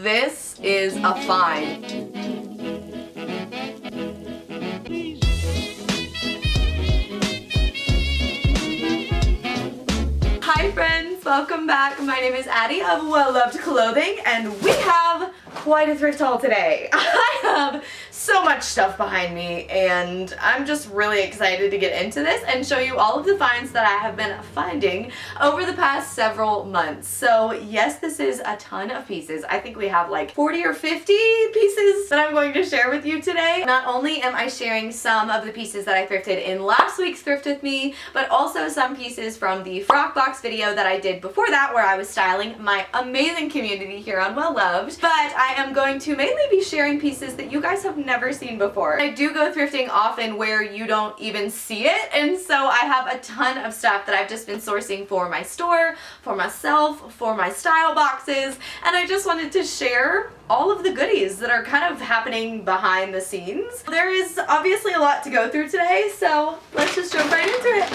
this is a find. Hi friends, welcome back. My name is Addie of Well Loved Clothing, and we have quite a thrift haul today. I have so much stuff behind me, and I'm just really excited to get into this and show you all of the finds that I have been finding over the past several months. So yes, this is a ton of pieces. I think we have like 40 or 50 pieces that I'm going to share with you today. Not only am I sharing some of the pieces that I thrifted in last week's Thrift With Me, but also some pieces from the Frock Box video that I did before that, where I was styling my amazing community here on Well Loved. But I am going to mainly be sharing pieces that you guys have never seen before. I do go thrifting often where you don't even see it, and so I have a ton of stuff that I've just been sourcing for my store, for myself, for my style boxes, and I just wanted to share all of the goodies that are kind of happening behind the scenes. There is obviously a lot to go through today, so let's just jump right into it.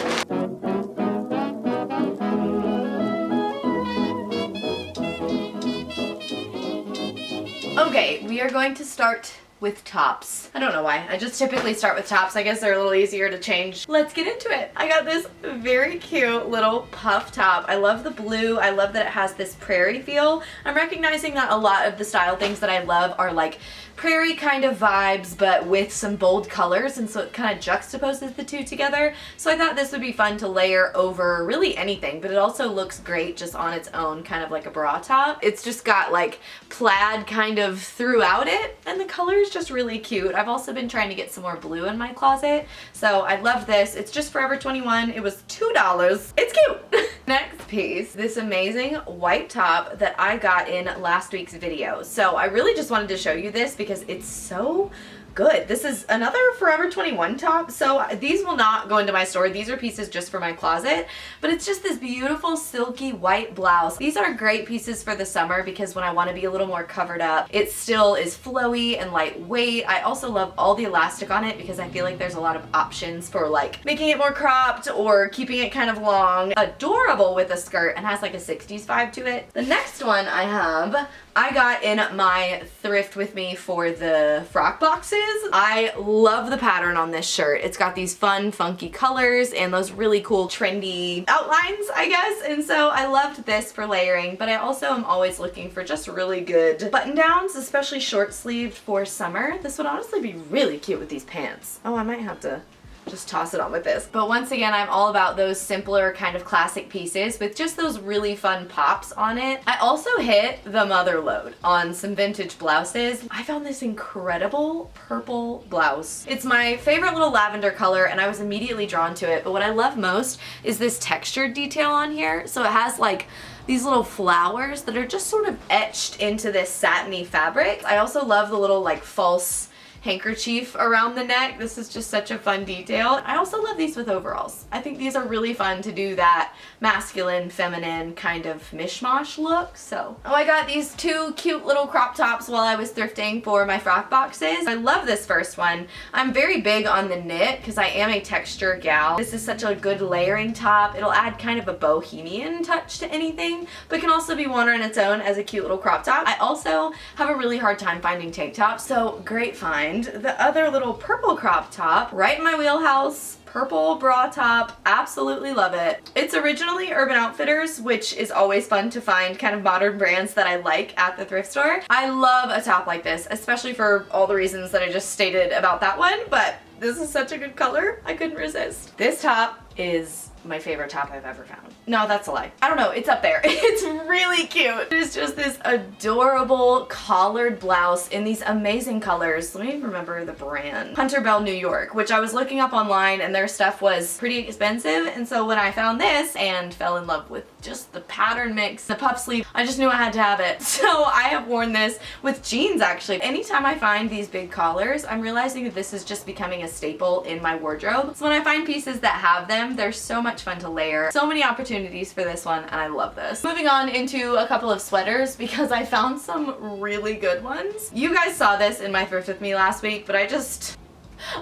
Okay, we are going to start with tops. I don't know why. I just typically start with tops. I guess they're a little easier to change. Let's get into it. I got this very cute little puff top. I love the blue. I love that it has this prairie feel. I'm recognizing that a lot of the style things that I love are like prairie kind of vibes, but with some bold colors, and so it kind of juxtaposes the two together. So I thought this would be fun to layer over really anything, but it also looks great just on its own, kind of like a bra top. It's just got like plaid kind of throughout it, and the color is just really cute. I've also been trying to get some more blue in my closet, so I love this. It's just Forever 21. It was $2. It's cute. Next piece, this amazing white top that I got in last week's video. So I really just wanted to show you this because it's so good. This is another Forever 21 top. So these will not go into my store. These are pieces just for my closet, but it's just this beautiful silky white blouse. These are great pieces for the summer because when I want to be a little more covered up, it still is flowy and lightweight. I also love all the elastic on it because I feel like there's a lot of options for like making it more cropped or keeping it kind of long. Adorable with a skirt and has like a 60s vibe to it. The next one I got in my Thrift With Me for the Frock Boxes. I love the pattern on this shirt. It's got these fun, funky colors and those really cool, trendy outlines, I guess. And so I loved this for layering, but I also am always looking for just really good button downs, especially short sleeved for summer. This would honestly be really cute with these pants. Oh, I might have to just toss it on with this. But once again, I'm all about those simpler kind of classic pieces with just those really fun pops on it. I also hit the mother load on some vintage blouses. I found this incredible purple blouse. It's my favorite little lavender color and I was immediately drawn to it, but what I love most is this textured detail on here. So it has like these little flowers that are just sort of etched into this satiny fabric. I also love the little like false handkerchief around the neck. This is just such a fun detail. I also love these with overalls. I think these are really fun to do that masculine, feminine kind of mishmash look. So, oh, I got these two cute little crop tops while I was thrifting for my Frock Boxes. I love this first one. I'm very big on the knit because I am a texture gal. This is such a good layering top. It'll add kind of a bohemian touch to anything, but can also be worn on its own as a cute little crop top. I also have a really hard time finding tank tops, so great find. The other little purple crop top, right in my wheelhouse, purple bra top, absolutely love it. It's originally Urban Outfitters, which is always fun to find kind of modern brands that I like at the thrift store. I love a top like this, especially for all the reasons that I just stated about that one, but this is such a good color, I couldn't resist. This top is my favorite top I've ever found. No, that's a lie. I don't know, it's up there. It's really cute. It's just this adorable collared blouse in these amazing colors. Let me remember the brand. Hunter Bell, New York, which I was looking up online and their stuff was pretty expensive. And so when I found this and fell in love with just the pattern mix, the puff sleeve, I just knew I had to have it. So I have worn this with jeans actually. Anytime I find these big collars, I'm realizing that this is just becoming a staple in my wardrobe. So when I find pieces that have them, they're so much fun to layer. So many opportunities for this one, and I love this. Moving on into a couple of sweaters because I found some really good ones. You guys saw this in my Thrift With Me last week, but I just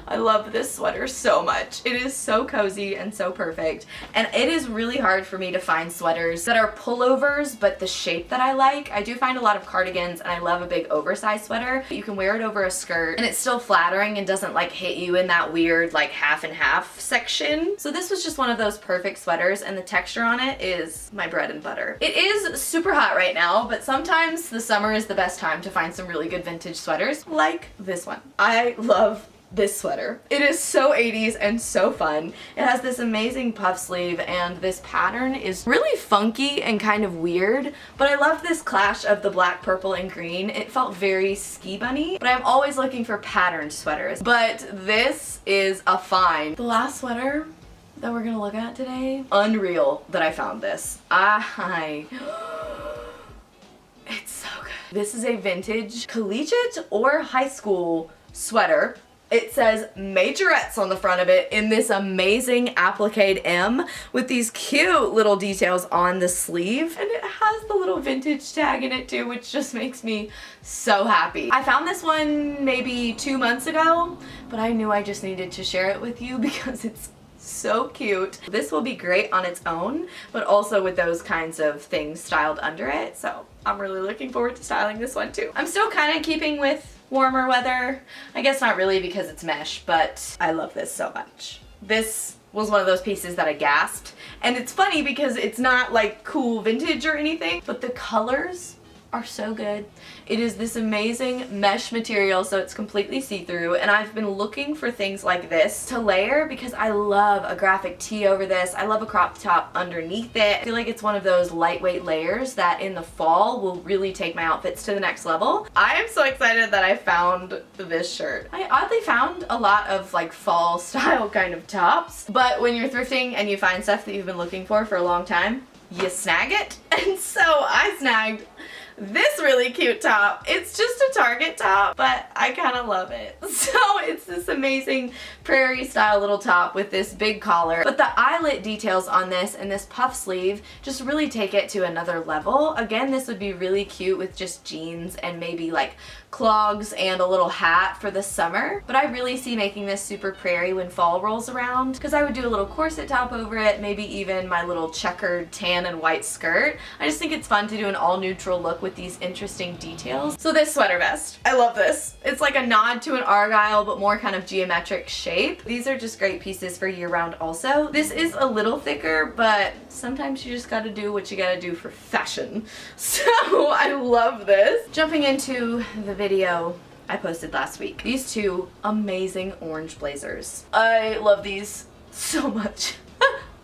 I love this sweater so much. It is so cozy and so perfect. And it is really hard for me to find sweaters that are pullovers, but the shape that I like. I do find a lot of cardigans and I love a big oversized sweater. You can wear it over a skirt and it's still flattering and doesn't like hit you in that weird like half and half section. So this was just one of those perfect sweaters and the texture on it is my bread and butter. It is super hot right now, but sometimes the summer is the best time to find some really good vintage sweaters like this one. I love this sweater. It is so 80s and so fun. It has this amazing puff sleeve and this pattern is really funky and kind of weird, but I love this clash of the black, purple, and green. It felt very ski bunny, but I'm always looking for patterned sweaters. But this is a find. The last sweater that we're gonna look at today, unreal that I found this. It's so good. This is a vintage collegiate or high school sweater. It says majorettes on the front of it in this amazing applique M with these cute little details on the sleeve. And it has the little vintage tag in it too, which just makes me so happy. I found this one maybe 2 months ago, but I knew I just needed to share it with you because it's so cute. This will be great on its own, but also with those kinds of things styled under it. So I'm really looking forward to styling this one too. I'm still kind of keeping with warmer weather. I guess not really because it's mesh, but I love this so much. This was one of those pieces that I gasped. And it's funny because it's not like cool vintage or anything, but the colors are so good. It is this amazing mesh material, so it's completely see-through, and I've been looking for things like this to layer because I love a graphic tee over this. I love a crop top underneath it. I feel like it's one of those lightweight layers that in the fall will really take my outfits to the next level. I am so excited that I found this shirt. I oddly found a lot of like fall style kind of tops, but when you're thrifting and you find stuff that you've been looking for a long time, you snag it. And so I snagged this really cute top. It's just a Target top, but I kind of love it. So it's this amazing prairie style little top with this big collar, but the eyelet details on this and this puff sleeve just really take it to another level. Again, this would be really cute with just jeans and maybe like clogs and a little hat for the summer, but I really see making this super prairie when fall rolls around because I would do a little corset top over it, maybe even my little checkered tan and white skirt. I just think it's fun to do an all neutral look with these interesting details. So this sweater vest, I love this. It's like a nod to an argyle but more kind of geometric shape. These are just great pieces for year-round also. This is a little thicker, but sometimes you just gotta do what you gotta do for fashion. So I love this. Jumping into the video I posted last week. These two amazing orange blazers. I love these so much.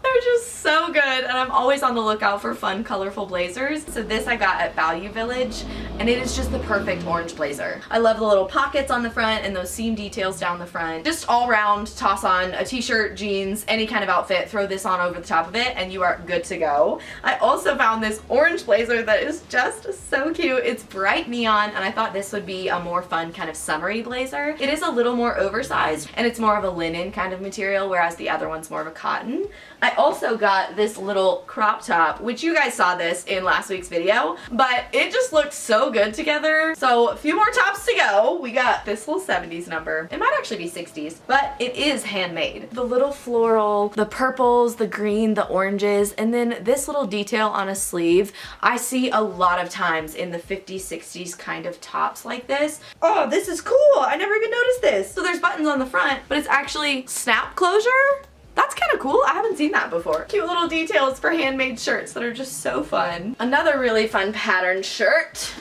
They're just so good, and I'm always on the lookout for fun, colorful blazers. So this I got at Value Village, and it is just the perfect orange blazer. I love the little pockets on the front and those seam details down the front. Just all round, toss on a t-shirt, jeans, any kind of outfit, throw this on over the top of it, and you are good to go. I also found this orange blazer that is just so cute. It's bright neon, and I thought this would be a more fun kind of summery blazer. It is a little more oversized, and it's more of a linen kind of material, whereas the other one's more of a cotton. I also got this little crop top, which you guys saw this in last week's video, but it just looked so good together. So a few more tops to go. We got this little 70s number. It might actually be 60s, but it is handmade. The little floral, the purples, the green, the oranges, and then this little detail on a sleeve. I see a lot of times in the 50s, 60s kind of tops like this. Oh, this is cool. I never even noticed this. So there's buttons on the front, but it's actually snap closure. That's kind of cool. I haven't seen that before. Cute little details for handmade shirts that are just so fun. Another really fun patterned shirt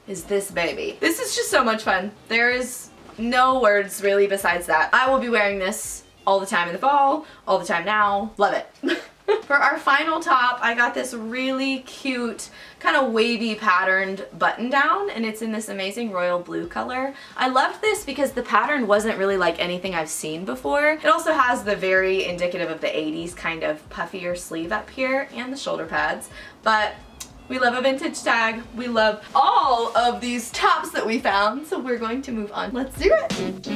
is this baby. This is just so much fun. There is no words really besides that. I will be wearing this all the time in the fall, all the time now. Love it. For our final top, I got this really cute, kind of wavy patterned button down, and it's in this amazing royal blue color. I loved this because the pattern wasn't really like anything I've seen before. It also has the very indicative of the 80s kind of puffier sleeve up here and the shoulder pads, but we love a vintage tag. We love all of these tops that we found, so we're going to move on. Let's do it.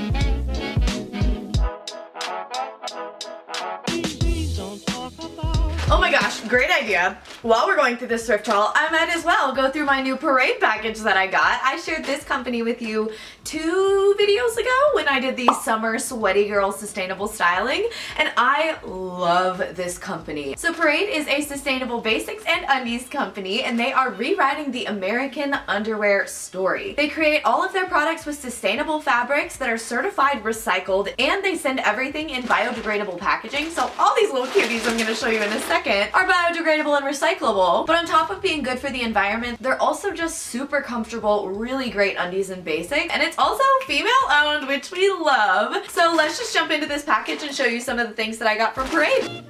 Oh my gosh, great idea. while we're going through this thrift haul, I might as well go through my new Parade package that I got. I shared this company with you 2 videos ago when I did the summer sweaty girl sustainable styling, and I love this company. So Parade is a sustainable basics and undies company, and they are rewriting the American underwear story. They create all of their products with sustainable fabrics that are certified recycled, and they send everything in biodegradable packaging. So all these little cuties I'm going to show you in a second are biodegradable and recyclable. But on top of being good for the environment, they're also just super comfortable, really great undies and basics, and it's also female owned, which we love. So let's just jump into this package and show you some of the things that I got from Parade.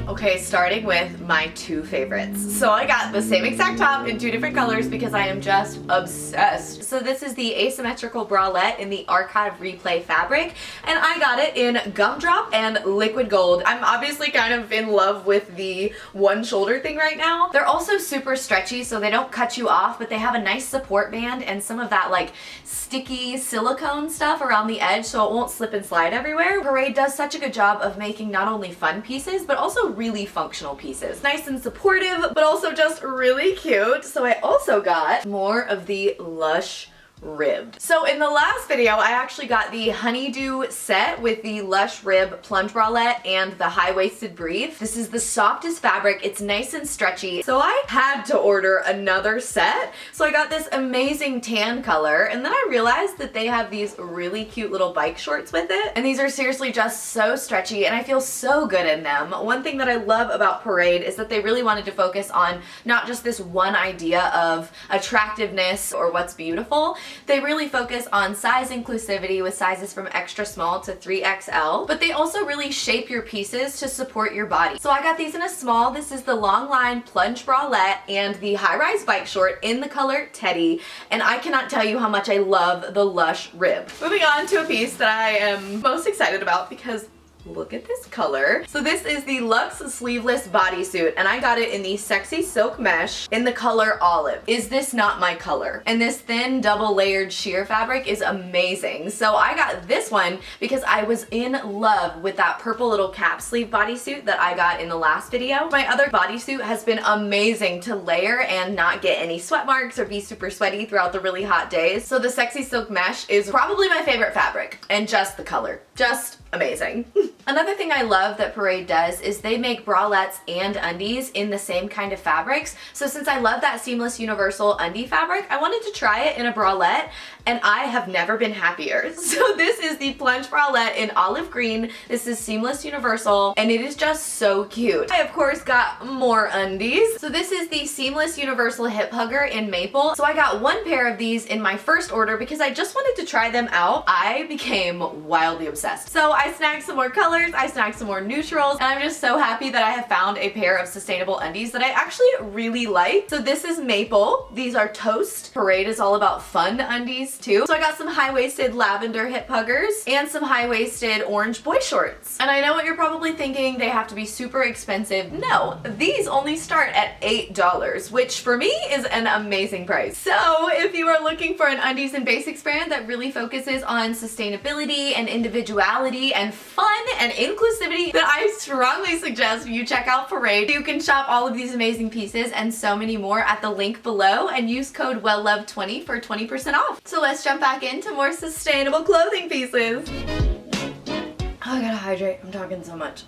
Okay, starting with my 2 favorites. So I got the same exact top in 2 different colors because I am just obsessed. So this is the asymmetrical bralette in the archive replay fabric, and I got it in gumdrop and liquid gold. I'm obviously kind of in love with the one shoulder thing right now. They're also super stretchy, so they don't cut you off, but they have a nice support band and some of that like sticky silicone stuff around the edge so it won't slip and slide everywhere. Parade does such a good job of making not only fun pieces, but also really functional pieces. Nice and supportive, but also just really cute. So I also got more of the Lush ribbed. So in the last video, I actually got the honeydew set with the Lush rib plunge bralette and the high-waisted brief. This is the softest fabric. It's nice and stretchy. So I had to order another set. So I got this amazing tan color, and then I realized that they have these really cute little bike shorts with it. And these are seriously just so stretchy, and I feel so good in them. One thing that I love about Parade is that they really wanted to focus on not just this one idea of attractiveness or what's beautiful. They really focus on size inclusivity with sizes from extra small to 3XL, but they also really shape your pieces to support your body. So I got these in a small. This is the long line plunge bralette and the high-rise bike short in the color Teddy, and I cannot tell you how much I love the Lush rib. Moving on to a piece that I am most excited about because look at this color. So this is the Luxe Sleeveless Bodysuit, and I got it in the sexy silk mesh in the color olive. Is this not my color? And this thin double layered sheer fabric is amazing. So I got this one because I was in love with that purple little cap sleeve bodysuit that I got in the last video. My other bodysuit has been amazing to layer and not get any sweat marks or be super sweaty throughout the really hot days. So the sexy silk mesh is probably my favorite fabric, and just the color. Just amazing. Another thing I love that Parade does is they make bralettes and undies in the same kind of fabrics. So since I love that seamless universal undie fabric, I wanted to try it in a bralette, and I have never been happier. So this is the plunge bralette in olive green. This is seamless universal, and it is just so cute. I of course got more undies. So this is the seamless universal hip hugger in maple. So I got 1 pair of these in my first order because I just wanted to try them out. I became wildly obsessed. So I snagged some more colors, I snagged some more neutrals, and I'm just so happy that I have found a pair of sustainable undies that I actually really like. So this is maple. These are toast. Parade is all about fun undies too. So I got some high-waisted lavender hip huggers and some high-waisted orange boy shorts. And I know what you're probably thinking, they have to be super expensive. No, these only start at $8, which for me is an amazing price. So if you are looking for an undies and basics brand that really focuses on sustainability and individuality and fun and inclusivity, then I strongly suggest you check out Parade. You can shop all of these amazing pieces and so many more at the link below and use code WELLOVED20 for 20% off. So let's jump back into more sustainable clothing pieces. Oh, I gotta hydrate. I'm talking so much.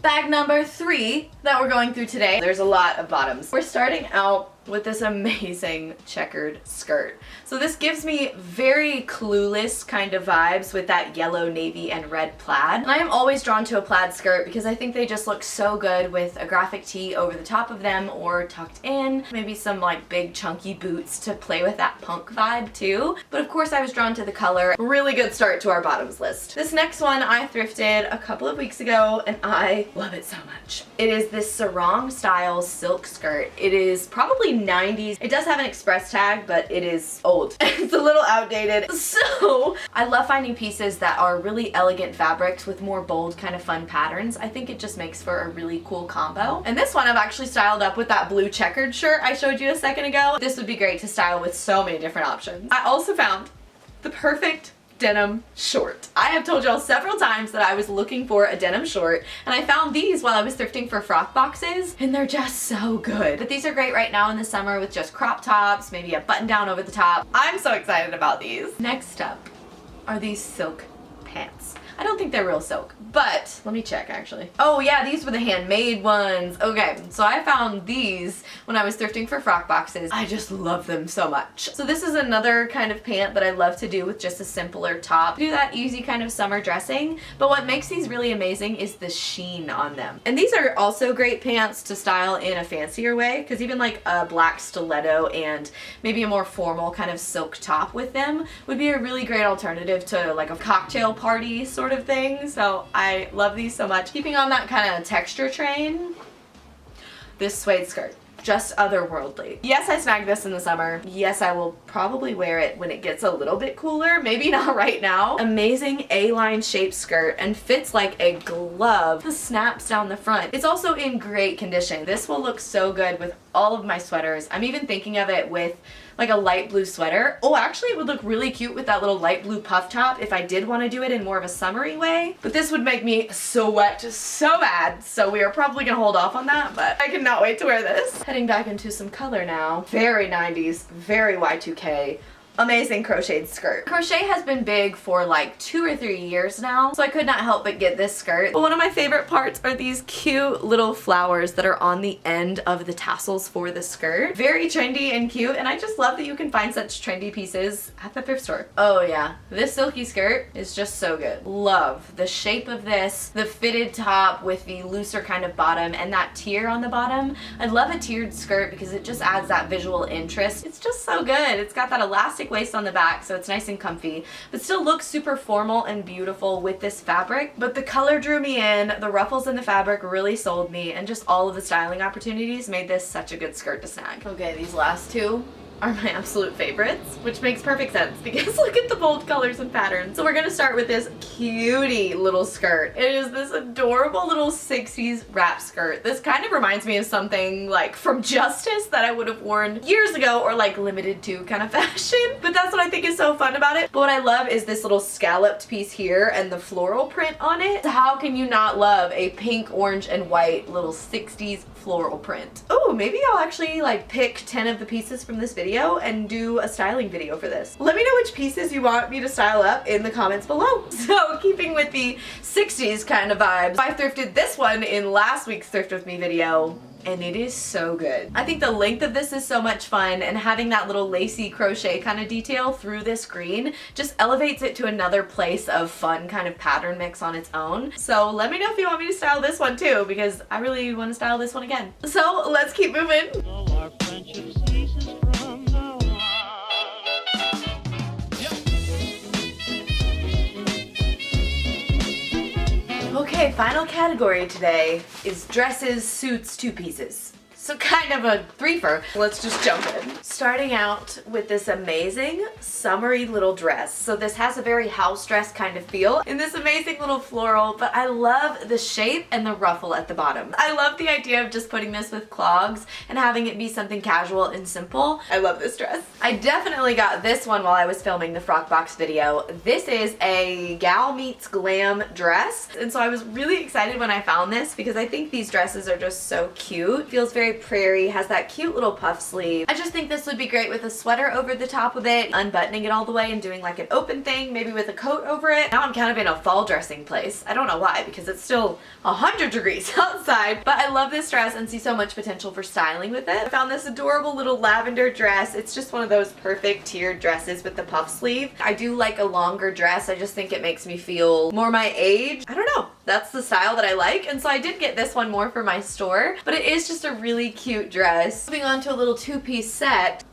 Bag number 3 that we're going through today. There's a lot of bottoms. We're starting out with this amazing checkered skirt. So this gives me very Clueless kind of vibes with that yellow, navy, and red plaid. And I am always drawn to a plaid skirt because I think they just look so good with a graphic tee over the top of them or tucked in. Maybe some like big chunky boots to play with that punk vibe too. But of course I was drawn to the color. Really good start to our bottoms list. This next one I thrifted a couple of weeks ago and I love it so much. It is this sarong style silk skirt. It is probably 90s. It does have an express tag, but it is old. It's a little outdated. So I love finding pieces that are really elegant fabrics with more bold kind of fun patterns. I think it just makes for a really cool combo. And this one I've actually styled up with that blue checkered shirt I showed you a second ago. This would be great to style with so many different options. I also found the perfect denim short. I have told y'all several times that I was looking for a denim short, and I found these while I was thrifting for Frock Boxes, and they're just so good. But these are great right now in the summer with just crop tops, maybe a button down over the top. I'm so excited about these. Next up are these silk pants. I don't think they're real silk, but let me check actually. Oh yeah, these were the handmade ones. Okay, so I found these when I was thrifting for Frock Boxes. I just love them so much. So this is another kind of pant that I love to do with just a simpler top. Do that easy kind of summer dressing, but what makes these really amazing is the sheen on them. And these are also great pants to style in a fancier way, because even like a black stiletto and maybe a more formal kind of silk top with them would be a really great alternative to like a cocktail party sort of thing. So I love these so much. Keeping on that kind of texture train, this suede skirt. Just otherworldly. Yes, I snagged this in the summer. Yes, I will probably wear it when it gets a little bit cooler. Maybe not right now. Amazing A-line shaped skirt and fits like a glove. The snaps down the front. It's also in great condition. This will look so good with all of my sweaters. I'm even thinking of it with like a light blue sweater. Oh, actually it would look really cute with that little light blue puff top if I did want to do it in more of a summery way. But this would make me sweat so bad, so we are probably gonna hold off on that, but I cannot wait to wear this. Heading back into some color now. Very 90s, very Y2K. Amazing crocheted skirt. Crochet has been big for like 2 or 3 years now, so I could not help but get this skirt. But one of my favorite parts are these cute little flowers that are on the end of the tassels for the skirt. Very trendy and cute, and I just love that you can find such trendy pieces at the thrift store. Oh yeah, this silky skirt is just so good. Love the shape of this, the fitted top with the looser kind of bottom and that tier on the bottom. I love a tiered skirt because it just adds that visual interest. It's just so good. It's got that elastic waist on the back, so it's nice and comfy, but still looks super formal and beautiful with this fabric. But the color drew me in, the ruffles in the fabric really sold me, and just all of the styling opportunities made this such a good skirt to snag. Okay, these last two are my absolute favorites, which makes perfect sense because look at the bold colors and patterns. So we're gonna start with this cutie little skirt. It is this adorable little 60s wrap skirt. This kind of reminds me of something like from Justice that I would have worn years ago, or like limited to kind of fashion, but that's what I think is so fun about it. But what I love is this little scalloped piece here and the floral print on it. How can you not love a pink, orange, and white little 60s floral print? Oh, maybe I'll actually like pick 10 of the pieces from this video and do a styling video for this. Let me know which pieces you want me to style up in the comments below. So keeping with the 60s kind of vibes, I thrifted this one in last week's Thrift With Me video, and it is so good. I think the length of this is so much fun, and having that little lacy crochet kind of detail through this green just elevates it to another place of fun kind of pattern mix on its own. So let me know if you want me to style this one too, because I really want to style this one again. So let's keep moving. Okay, final category today is dresses, suits, two pieces. So kind of a threefer. Let's just jump in. Starting out with this amazing summery little dress. So this has a very house dress kind of feel in this amazing little floral, but I love the shape and the ruffle at the bottom. I love the idea of just putting this with clogs and having it be something casual and simple. I love this dress. I definitely got this one while I was filming the Frock Box video. This is a gal meets glam dress, and so I was really excited when I found this because I think these dresses are just so cute. Feels very prairie, has that cute little puff sleeve. I just think this would be great with a sweater over the top of it, unbuttoning it all the way and doing like an open thing, maybe with a coat over it. Now I'm kind of in a fall dressing place. I don't know why, because it's still 100 degrees outside, but I love this dress and see so much potential for styling with it. I found this adorable little lavender dress. It's just one of those perfect tiered dresses with the puff sleeve. I do like a longer dress. I just think it makes me feel more my age. I don't know. That's the style that I like, and so I did get this one more for my store, but it is just a really cute dress. Moving on to a little two-piece set.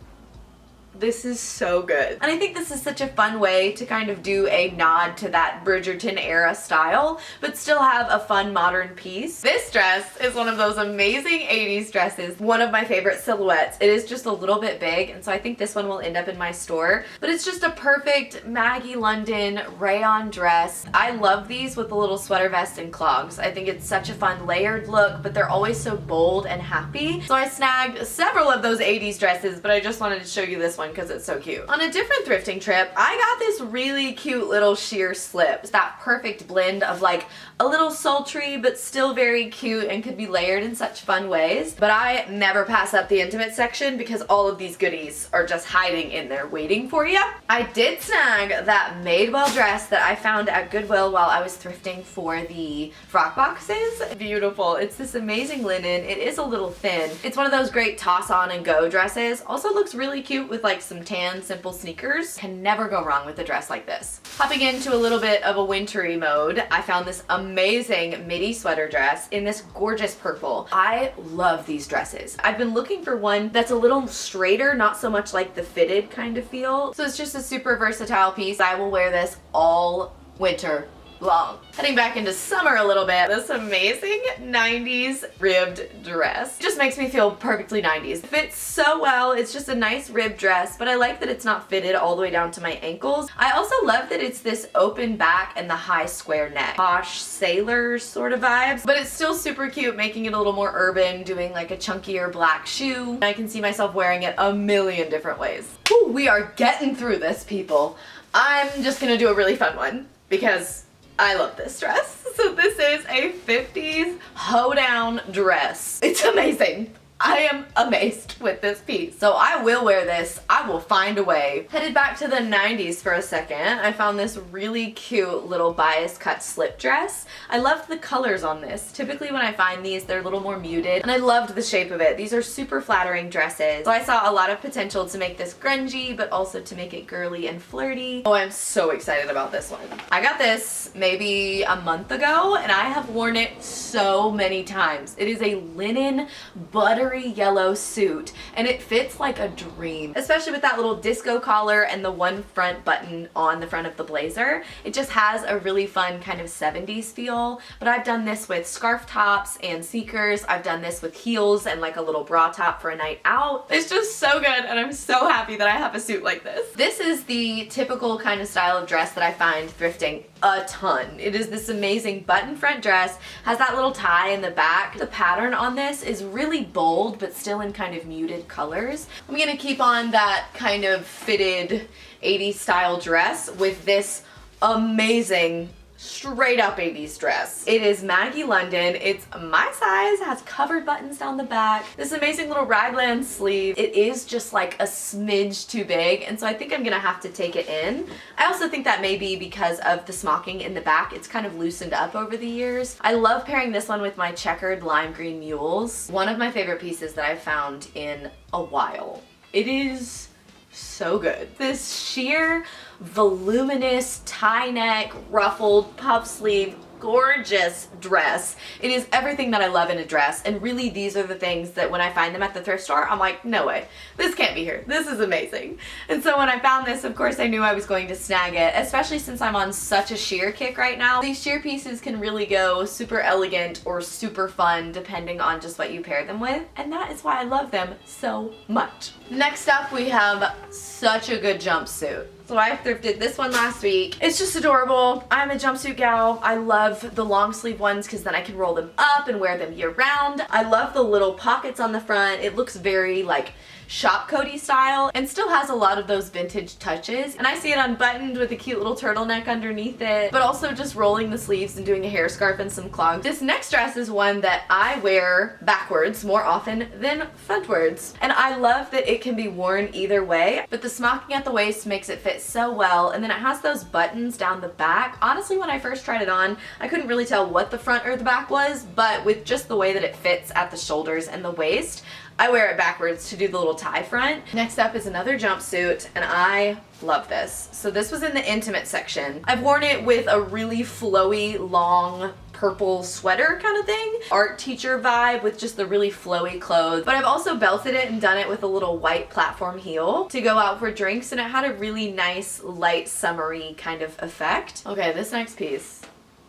This is so good. And I think this is such a fun way to kind of do a nod to that Bridgerton era style, but still have a fun modern piece. This dress is one of those amazing 80s dresses, one of my favorite silhouettes. It is just a little bit big, and so I think this one will end up in my store, but it's just a perfect Maggie London rayon dress. I love these with the little sweater vest and clogs. I think it's such a fun layered look, but they're always so bold and happy. So I snagged several of those 80s dresses, but I just wanted to show you this one one because it's so cute. On a different thrifting trip, I got this really cute little sheer slip. It's that perfect blend of like a little sultry but still very cute and could be layered in such fun ways. But I never pass up the intimate section because all of these goodies are just hiding in there waiting for you. I did snag that Madewell dress that I found at Goodwill while I was thrifting for the Frock Boxes. Beautiful. It's this amazing linen. It is a little thin. It's one of those great toss on and go dresses. Also looks really cute with like some tan simple sneakers. Can never go wrong with a dress like this. Hopping into a little bit of a wintry mode, I found this amazing midi sweater dress in this gorgeous purple. I love these dresses. I've been looking for one that's a little straighter, not so much like the fitted kind of feel. So it's just a super versatile piece. I will wear this all winter long. Heading back into summer a little bit, this amazing 90s ribbed dress. Just makes me feel perfectly 90s. It fits so well. It's just a nice ribbed dress, but I like that it's not fitted all the way down to my ankles. I also love that it's this open back and the high square neck. Posh sailor sort of vibes, but it's still super cute, making it a little more urban, doing like a chunkier black shoe. I can see myself wearing it a million different ways. Whew, we are getting through this, people. I'm just gonna do a really fun one because I love this dress. So this is a 50s Hoedown dress. It's amazing. I am amazed with this piece. So I will wear this. I will find a way. Headed back to the 90s for a second. I found this really cute little bias cut slip dress. I loved the colors on this. Typically when I find these, they're a little more muted, and I loved the shape of it. These are super flattering dresses. So I saw a lot of potential to make this grungy, but also to make it girly and flirty. Oh, I'm so excited about this one. I got this maybe a month ago, and I have worn it so many times. It is a linen buttery yellow suit, and it fits like a dream, especially with that little disco collar and the one front button on the front of the blazer. It just has a really fun kind of 70s feel. But I've done this with scarf tops and sneakers. I've done this with heels and like a little bra top for a night out. It's just so good, and I'm so happy that I have a suit like this. This is the typical kind of style of dress that I find thrifting a ton. It is this amazing button front dress, has that little tie in the back. The pattern on this is really bold, but still in kind of muted colors. I'm gonna keep on that kind of fitted 80s style dress with this amazing straight up 80s dress. It is Maggie London. It's my size, has covered buttons down the back, this amazing little raglan sleeve. It is just like a smidge too big, and so I think I'm gonna have to take it in. I also think that may be because of the smocking in the back. It's kind of loosened up over the years. I love pairing this one with my checkered lime green mules. One of my favorite pieces that I've found in a while. It is so good. This sheer, voluminous, tie neck, ruffled, puff sleeve, gorgeous dress. It is everything that I love in a dress, and really these are the things that when I find them at the thrift store, I'm like, no way, this can't be here. This is amazing. And so when I found this, of course I knew I was going to snag it, especially since I'm on such a sheer kick right now. These sheer pieces can really go super elegant or super fun depending on just what you pair them with, and that is why I love them so much. Next up, we have such a good jumpsuit. So I thrifted this one last week. It's just adorable. I'm a jumpsuit gal. I love the long sleeve ones because then I can roll them up and wear them year round. I love the little pockets on the front. It looks very like shop coat-y style and still has a lot of those vintage touches. And I see it unbuttoned with a cute little turtleneck underneath it, but also just rolling the sleeves and doing a hair scarf and some clogs. This next dress is one that I wear backwards more often than frontwards. And I love that it can be worn either way, but the smocking at the waist makes it fit so well. And then it has those buttons down the back. Honestly, when I first tried it on, I couldn't really tell what the front or the back was, but with just the way that it fits at the shoulders and the waist, I wear it backwards to do the little tie front. Next up is another jumpsuit, and I love this. So this was in the intimate section. I've worn it with a really flowy, long, purple sweater kind of thing. Art teacher vibe with just the really flowy clothes. But I've also belted it and done it with a little white platform heel to go out for drinks, and it had a really nice, light, summery kind of effect. Okay, this next piece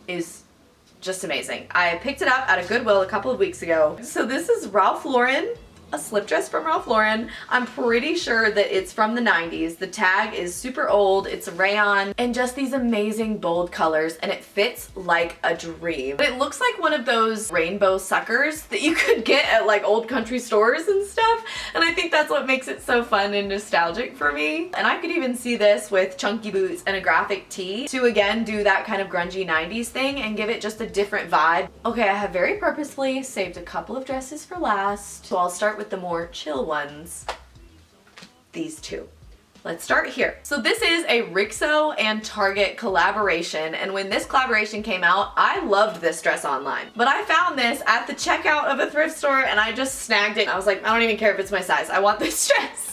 is just amazing. I picked it up at a Goodwill a couple of weeks ago. So this is Ralph Lauren a slip dress from Ralph Lauren. I'm pretty sure that it's from the 90s. The tag is super old. It's rayon and just these amazing bold colors, and it fits like a dream. It looks like one of those rainbow suckers that you could get at like old country stores and stuff, and I think that's what makes it so fun and nostalgic for me. And I could even see this with chunky boots and a graphic tee to again do that kind of grungy 90s thing and give it just a different vibe. Okay, I have very purposefully saved a couple of dresses for last, so I'll start with the more chill ones. These two. Let's start here. So this is a Rixo and Target collaboration, and when this collaboration came out, I loved this dress online. But I found this at the checkout of a thrift store and I just snagged it. I was like, I don't even care if it's my size. I want this dress.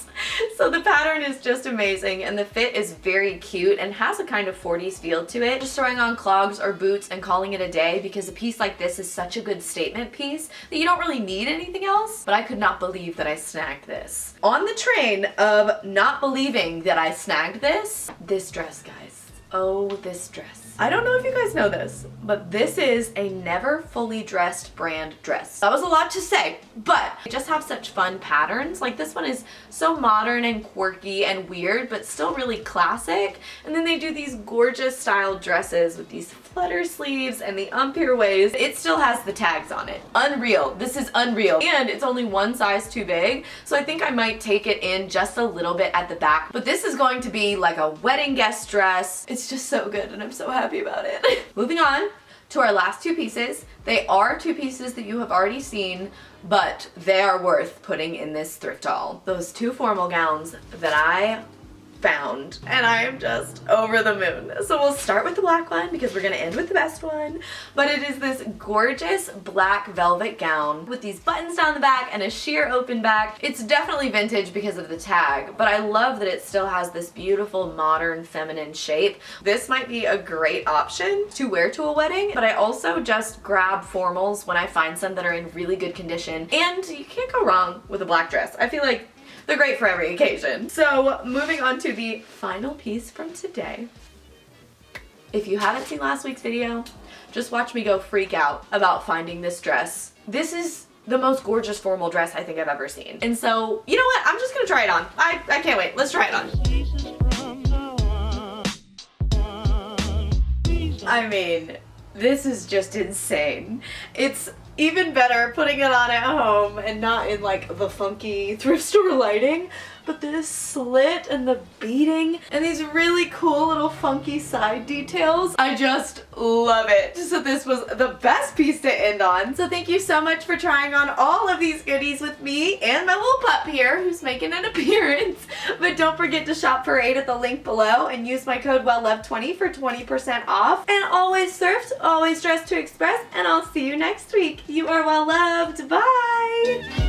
So the pattern is just amazing and the fit is very cute and has a kind of 40s feel to it. Just throwing on clogs or boots and calling it a day, because a piece like this is such a good statement piece that you don't really need anything else. But I could not believe that I snagged this. On the train of not believing that I snagged this dress, guys. Oh, this dress. I don't know if you guys know this, but this is a never fully dressed brand dress. That was a lot to say, but they just have such fun patterns. Like this one is so modern and quirky and weird, but still really classic. And then they do these gorgeous styled dresses with these flutter sleeves and the umpire waist. It still has the tags on it. Unreal. This is unreal. And it's only one size too big, so I think I might take it in just a little bit at the back. But this is going to be like a wedding guest dress. It's just so good and I'm so happy about it. Moving on to our last two pieces. They are two pieces that you have already seen, but they are worth putting in this thrift haul. Those two formal gowns that I found, and I am just over the moon. So we'll start with the black one because we're gonna end with the best one, but it is this gorgeous black velvet gown with these buttons down the back and a sheer open back. It's definitely vintage because of the tag, but I love that it still has this beautiful modern feminine shape. This might be a great option to wear to a wedding, but I also just grab formals when I find some that are in really good condition, and you can't go wrong with a black dress. I feel like they're great for every occasion. So moving on to the final piece from today. If you haven't seen last week's video, just watch me go freak out about finding this dress. This is the most gorgeous formal dress I think I've ever seen. And so, you know what? I'm just gonna try it on. I can't wait. Let's try it on. I mean, this is just insane. It's even better putting it on at home and not in like the funky thrift store lighting, but this slit and the beading and these really cool little funky side details. I just love it. So this was the best piece to end on. So thank you so much for trying on all of these goodies with me and my little pup here who's making an appearance. But don't forget to shop for 8 at the link below and use my code WELLOVED20 for 20% off. And always thrift, always dress to express, and I'll see you next week. You are well loved. Bye!